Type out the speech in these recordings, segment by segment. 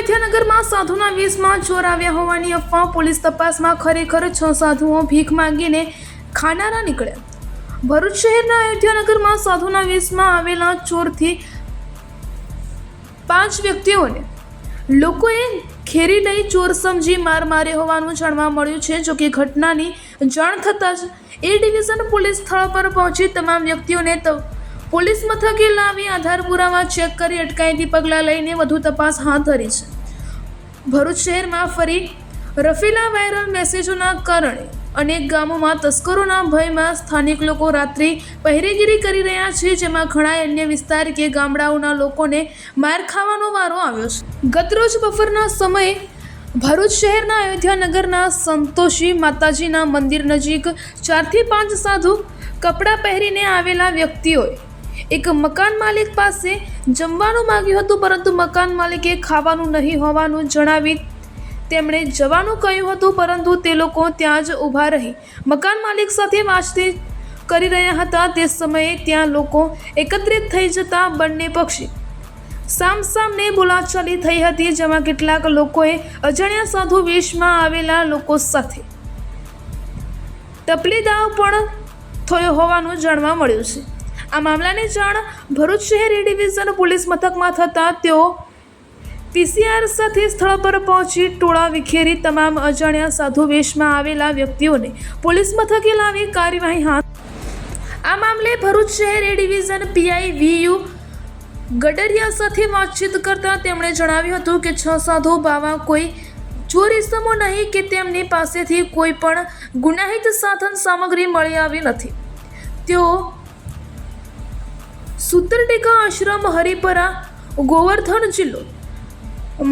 અયોધ્યાનગરમાં સાધુના વેશમાં ચોર આવ્યા હોવાની અફવા. પોલીસ તપાસમાં ખરેખર 6 સાધુઓ ભીખ માંગીને ખાનારા નીકળ્યા. ભરૂચ શહેરના અયોધ્યાનગરમાં સાધુના વેશમાં આવેલા ચોરથી 5 વ્યક્તિઓને લોકોએ ઘેરી લઈ ચોર સમજી માર માર્યો હોવાનું જાણવા મળ્યું છે. જોકે ઘટનાની જાણ થતાં જ એ ડિવિઝન પોલીસ સ્થળ પર પહોંચી તમામ વ્યક્તિઓને પોલીસ મથકે લાવી આધાર પુરાવા ચેક કરી અટકાયતી પગલાં લઈને વધુ તપાસ હાથ ધરી છે. ભરૂચ શહેરમાં ફરી રફેલા વાયરલ મેસેજોના કારણે અનેક ગામોમાં તસ્કરોના ભયમાં સ્થાનિક લોકો રાત્રિ પહેરેગીરી કરી રહ્યા છે, જેમાં ઘણા અન્ય વિસ્તાર કે ગામડાઓના લોકોને માર ખાવાનો વારો આવ્યો છે. ગતરોજ બપોરના સમયે ભરૂચ શહેરના અયોધ્યાનગરના સંતોષી માતાજીના મંદિર નજીક 4 થી 5 સાધુ કપડાં પહેરીને આવેલા વ્યક્તિઓએ એક મકાન માલિક પાસે જમવાનું માંગ્યું હતું, પરંતુ મકાન માલિકે ખાવાનું નહીં હોવાનું જણાવી તેમણે જવાનું કહ્યું હતું, પરંતુ તે લોકો ત્યાં જ ઊભા રહી મકાન માલિક સાથે વાતચીત કરી રહ્યા હતા. તે સમયે ત્યાં લોકો એકત્રિત થઈ જતા બંને પક્ષે સામસામે બોલાચાલી થઈ હતી, જેમાં કેટલાક લોકોએ અજાણ્યા સાધુ વેશમાં આવેલા લોકો સાથે ટપલી દાવ પણ થયો હોવાનું જાણવા મળ્યું છે. આ મામલાની જાણ ભરૂચ શહેર એ ડિવિઝન પોલીસ મથકમાં થતાં તેઓ પીસીઆર સાથે સ્થળ પર પહોંચી ટોળા વિખેરી તમામ અજાણ્યા સાધુ વેશમાં આવેલા વ્યક્તિઓને પોલીસ મથકે લાવી કાર્યવાહી હાથ. આ મામલે ભરૂચ શહેર એ ડિવિઝન પીઆઈ વીયુ ગડરિયા સાથે વાતચીત કરતા તેમણે જણાવ્યું હતું કે 6 સાધુ બાવા કોઈ ચોર ઇસમો નહીં કે તેમની પાસેથી કોઈ પણ ગુનાહિત સાધન સામગ્રી મળી આવી નથી. તેઓ સૂત્રટેકા આશ્રમ, હરિપરા, ગોવર્ધન જિલ્લો,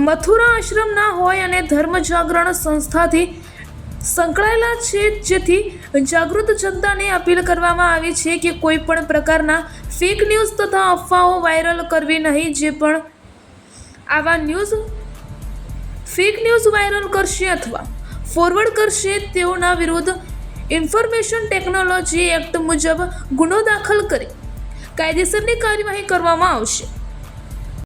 મથુરા આશ્રમના હોય અને ધર્મ જાગરણ સંસ્થાથી સંકળાયેલા છે, જેથી જાગૃત જનતાને અપીલ કરવામાં આવી છે કે કોઈ પણ પ્રકારના ફેક ન્યૂઝ તથા અફવાઓ વાયરલ કરવી નહીં. જે પણ આવા ફેક ન્યૂઝ વાયરલ કરશે અથવા ફોરવર્ડ કરશે તેઓના વિરુદ્ધ ઇન્ફોર્મેશન ટેકનોલોજી એક્ટ મુજબ ગુનો દાખલ કરી કાયદેસરની કાર્યવાહી કરવામાં આવશે.